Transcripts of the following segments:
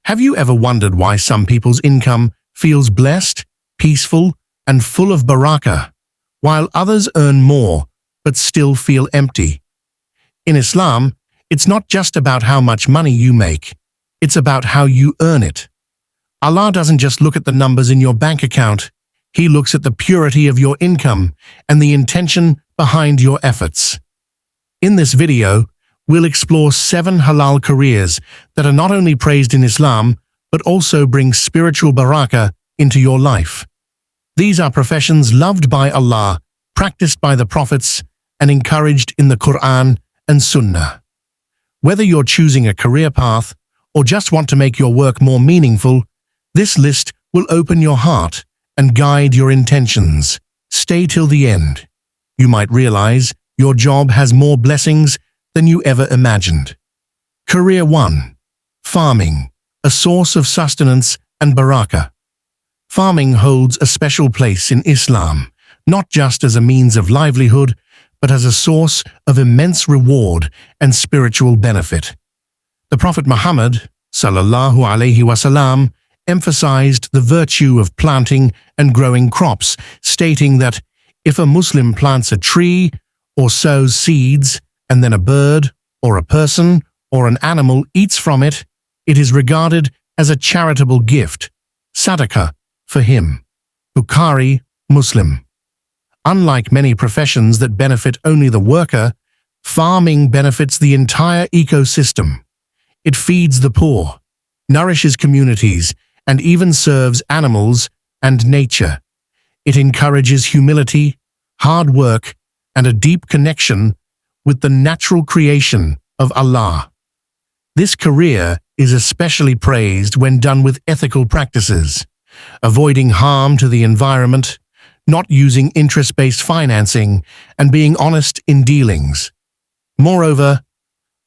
Have you ever wondered why some people's income feels blessed, peaceful, and full of barakah, while others earn more but still feel empty? In Islam, it's not just about how much money you make, it's about how you earn it. Allah doesn't just look at the numbers in your bank account, He looks at the purity of your income and the intention behind your efforts. In this video, we'll explore 7 halal careers that are not only praised in Islam, but also bring spiritual barakah into your life. These are professions loved by Allah, practiced by the prophets, and encouraged in the Qur'an and Sunnah. Whether you're choosing a career path or just want to make your work more meaningful, this list will open your heart and guide your intentions. Stay till the end. You might realize your job has more blessings than you ever imagined. Career 1. Farming, a source of sustenance and barakah. Farming holds a special place in Islam, not just as a means of livelihood, but as a source of immense reward and spiritual benefit. The Prophet Muhammad, sallallahu alaihi wasallam, emphasized the virtue of planting and growing crops, stating that if a Muslim plants a tree or sows seeds, and then a bird or a person or an animal eats from it, it is regarded as a charitable gift, sadaqah, for him. Bukhari, Muslim. Unlike many professions that benefit only the worker, farming benefits the entire ecosystem. It feeds the poor, nourishes communities, and even serves animals and nature. It encourages humility, hard work, and a deep connection with the natural creation of Allah. This career is especially praised when done with ethical practices, avoiding harm to the environment, not using interest-based financing, and being honest in dealings. Moreover,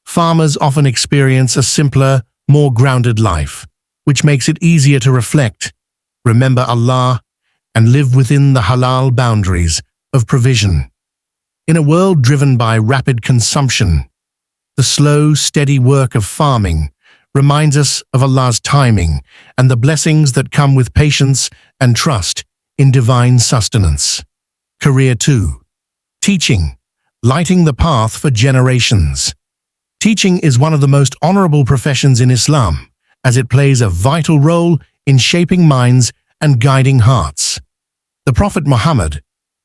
farmers often experience a simpler, more grounded life, which makes it easier to reflect, remember Allah, and live within the halal boundaries of provision. In a world driven by rapid consumption, the slow, steady work of farming reminds us of Allah's timing and the blessings that come with patience and trust in divine sustenance. Career 2. Teaching, lighting the path for generations. Teaching is one of the most honorable professions in Islam, as it plays a vital role in shaping minds and guiding hearts. The Prophet Muhammad,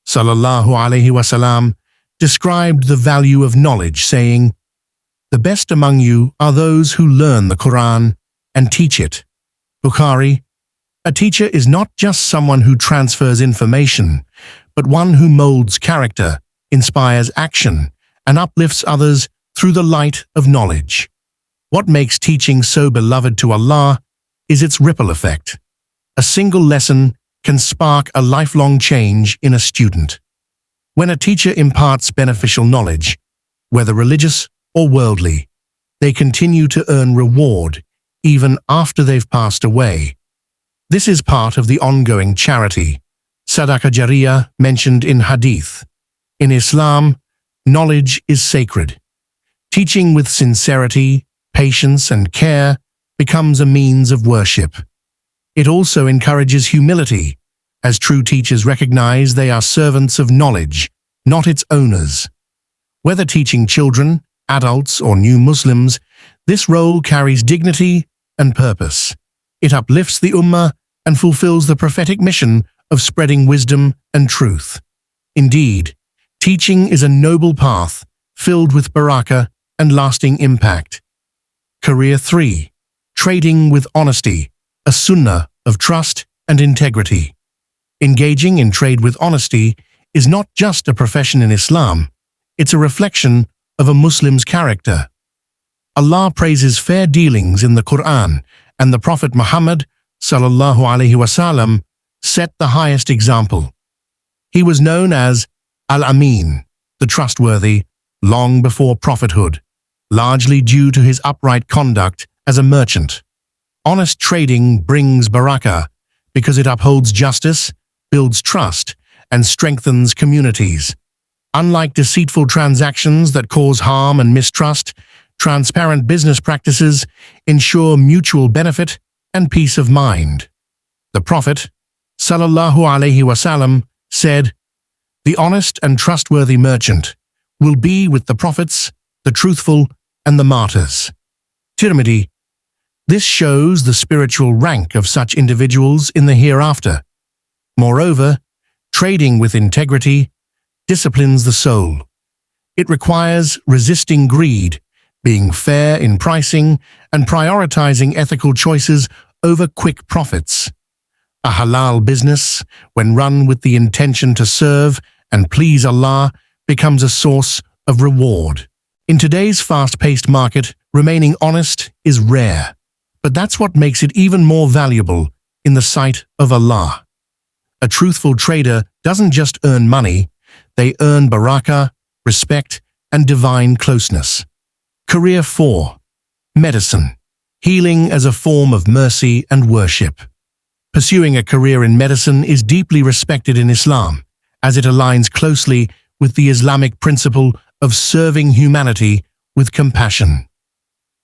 sallallahu alaihi wasallam, described the value of knowledge, saying, "The best among you are those who learn the Qur'an and teach it." Bukhari. A teacher is not just someone who transfers information, but one who molds character, inspires action, and uplifts others through the light of knowledge. What makes teaching so beloved to Allah is its ripple effect. A single lesson can spark a lifelong change in a student. When a teacher imparts beneficial knowledge, whether religious or worldly, they continue to earn reward even after they've passed away. This is part of the ongoing charity, sadaqah jariyah, mentioned in Hadith. In Islam, knowledge is sacred. Teaching with sincerity, patience, and care becomes a means of worship. It also encourages humility, as true teachers recognize they are servants of knowledge, not its owners. Whether teaching children, adults, or new Muslims, this role carries dignity and purpose. It uplifts the ummah and fulfills the prophetic mission of spreading wisdom and truth. Indeed, teaching is a noble path filled with barakah and lasting impact. Career 3. Trading with honesty, a sunnah of trust and integrity. Engaging in trade with honesty is not just a profession in Islam, it's a reflection of a Muslim's character. Allah praises fair dealings in the Qur'an, and the Prophet Muhammad, sallallahu alaihi wasallam, set the highest example. He was known as Al-Amin, the trustworthy, long before prophethood, largely due to his upright conduct as a merchant. Honest trading brings barakah because it upholds justice, builds trust, and strengthens communities. Unlike deceitful transactions that cause harm and mistrust, transparent business practices ensure mutual benefit and peace of mind. The Prophet, sallallahu alaihi wasallam, said, "The honest and trustworthy merchant will be with the prophets, the truthful, and the martyrs." Tirmidhi. This shows the spiritual rank of such individuals in the hereafter. Moreover, trading with integrity disciplines the soul. It requires resisting greed, being fair in pricing, and prioritizing ethical choices over quick profits. A halal business, when run with the intention to serve and please Allah, becomes a source of reward. In today's fast-paced market, remaining honest is rare, but that's what makes it even more valuable in the sight of Allah. A truthful trader doesn't just earn money, they earn barakah, respect, and divine closeness. Career 4. Medicine. Healing as a form of mercy and worship. Pursuing a career in medicine is deeply respected in Islam, as it aligns closely with the Islamic principle of serving humanity with compassion.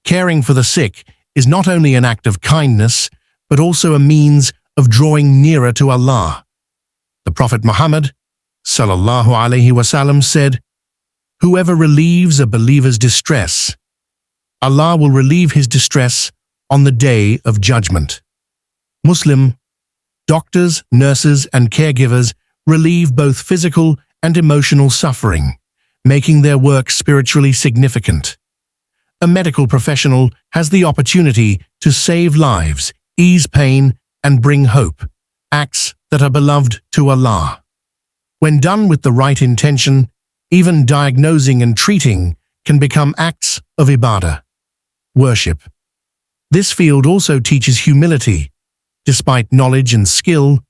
Caring for the sick is not only an act of kindness, but also a means of drawing nearer to Allah. The Prophet Muhammad, sallallahu alaihi wasallam, said, "Whoever relieves a believer's distress, Allah will relieve his distress on the day of judgment." Muslim. Doctors, nurses, and caregivers relieve both physical and emotional suffering, making their work spiritually significant. A medical professional has the opportunity to save lives, ease pain, and bring hope, acts that are beloved to Allah. When done with the right intention, even diagnosing and treating can become acts of ibadah, worship. This field also teaches humility. Despite knowledge and skill,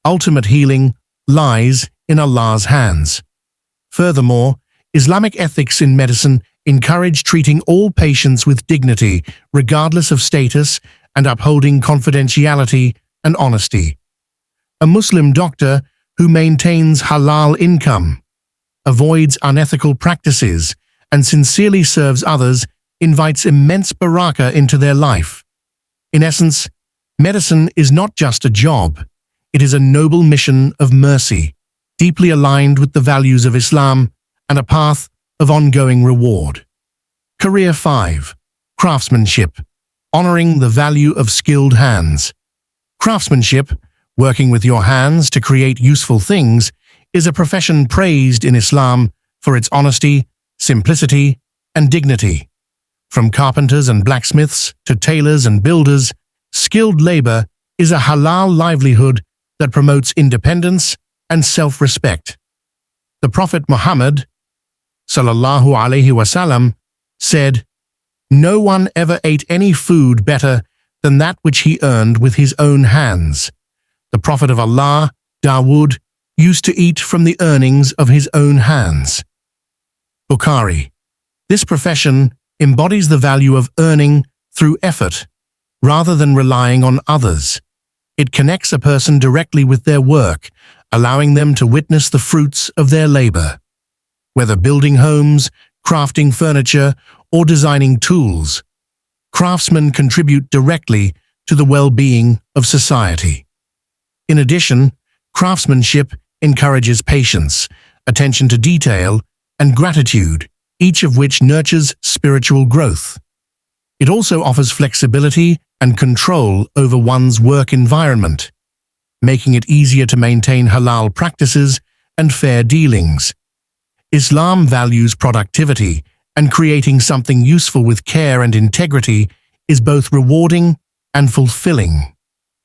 ultimate healing lies in Allah's hands. Furthermore, Islamic ethics in medicine encourage treating all patients with dignity, regardless of status, and upholding confidentiality and honesty. A Muslim doctor who maintains halal income, avoids unethical practices, and sincerely serves others invites immense barakah into their life. In essence, medicine is not just a job, it is a noble mission of mercy, deeply aligned with the values of Islam and a path of ongoing reward. Career 5. Craftsmanship. Honoring the value of skilled hands. Craftsmanship, working with your hands to create useful things, is a profession praised in Islam for its honesty, simplicity, and dignity. From carpenters and blacksmiths to tailors and builders, skilled labor is a halal livelihood that promotes independence and self-respect. The Prophet Muhammad, sallallahu alaihi wasallam, said, "No one ever ate any food better than that which he earned with his own hands." The Prophet of Allah, Dawood, used to eat from the earnings of his own hands. Bukhari. This profession embodies the value of earning through effort, rather than relying on others. It connects a person directly with their work, allowing them to witness the fruits of their labor. Whether building homes, crafting furniture, or designing tools, craftsmen contribute directly to the well-being of society. In addition, craftsmanship encourages patience, attention to detail, and gratitude, each of which nurtures spiritual growth. It also offers flexibility and control over one's work environment, making it easier to maintain halal practices and fair dealings. Islam values productivity, and creating something useful with care and integrity is both rewarding and fulfilling.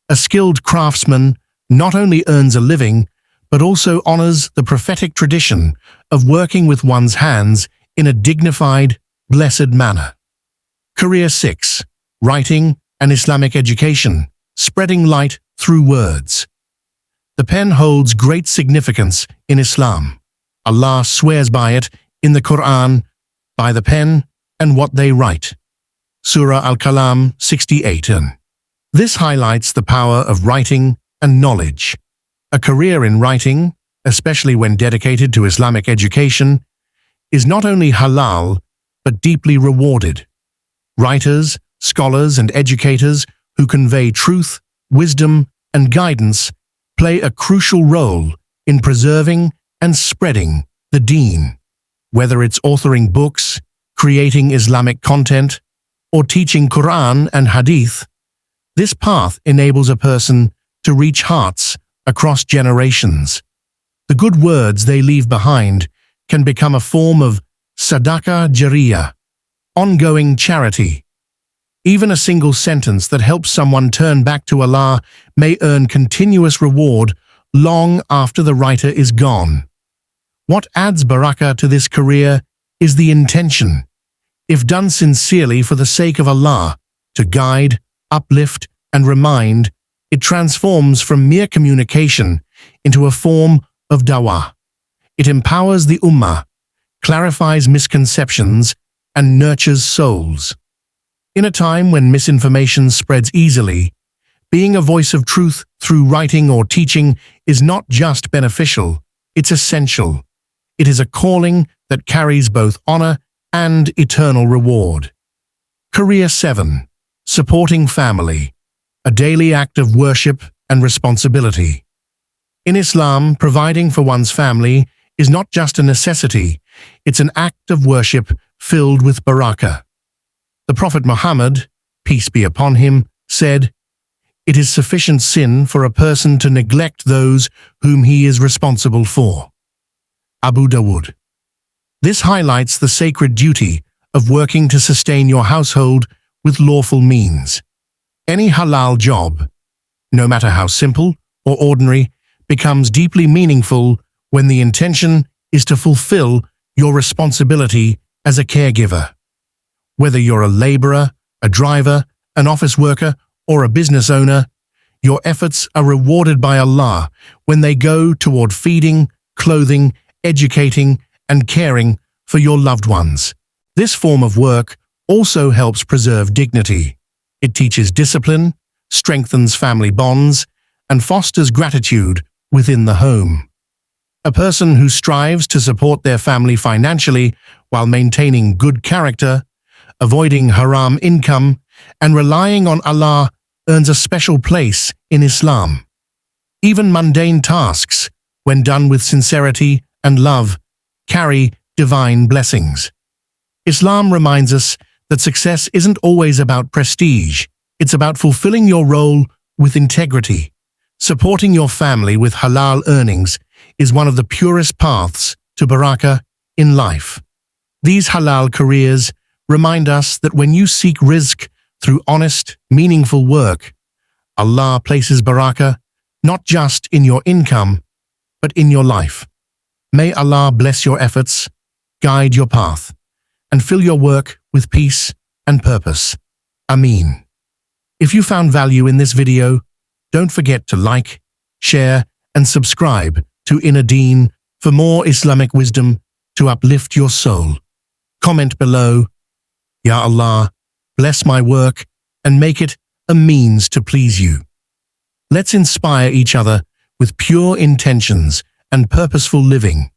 A skilled craftsman not only earns a living, but also honors the prophetic tradition of working with one's hands in a dignified, blessed manner. Career 6. Writing and Islamic education, spreading light through words. The pen holds great significance in Islam. Allah swears by it in the Qur'an, by the pen and what they write. Surah Al-Kalam 68. This highlights the power of writing and knowledge. A career in writing, especially when dedicated to Islamic education, is not only halal, but deeply rewarded. Writers, scholars, and educators who convey truth, wisdom, and guidance play a crucial role in preserving and spreading the Deen. Whether it's authoring books, creating Islamic content, or teaching Quran and Hadith, this path enables a person to reach hearts across generations. The good words they leave behind can become a form of sadaqah jariyah, ongoing charity. Even a single sentence that helps someone turn back to Allah may earn continuous reward long after the writer is gone. What adds barakah to this career is the intention. If done sincerely for the sake of Allah, to guide, uplift, and remind, it transforms from mere communication into a form of dawah. It empowers the ummah, clarifies misconceptions, and nurtures souls. In a time when misinformation spreads easily, being a voice of truth through writing or teaching is not just beneficial, it's essential. It is a calling that carries both honor and eternal reward. Career 7. Supporting family, a daily act of worship and responsibility. In Islam, providing for one's family is not just a necessity, it's an act of worship filled with barakah. The Prophet Muhammad, peace be upon him, said, "It is sufficient sin for a person to neglect those whom he is responsible for." Abu Dawood. This highlights the sacred duty of working to sustain your household with lawful means. Any halal job, no matter how simple or ordinary, becomes deeply meaningful when the intention is to fulfill your responsibility as a caregiver. Whether you're a laborer, a driver, an office worker, or a business owner, your efforts are rewarded by Allah when they go toward feeding, clothing, educating, and caring for your loved ones. This form of work also helps preserve dignity. It teaches discipline, strengthens family bonds, and fosters gratitude within the home. A person who strives to support their family financially while maintaining good character, avoiding haram income, and relying on Allah earns a special place in Islam. Even mundane tasks, when done with sincerity and love, carry divine blessings. Islam reminds us that success isn't always about prestige. It's about fulfilling your role with integrity. Supporting your family with halal earnings is one of the purest paths to barakah in life. These halal careers remind us that when you seek rizq through honest, meaningful work, Allah places barakah not just in your income, but in your life. May Allah bless your efforts, guide your path, and fill your work with peace and purpose. Ameen. If you found value in this video, don't forget to like, share, and subscribe to Inner Deen for more Islamic wisdom to uplift your soul. Comment below, Ya Allah, bless my work and make it a means to please you. Let's inspire each other with pure intentions and purposeful living.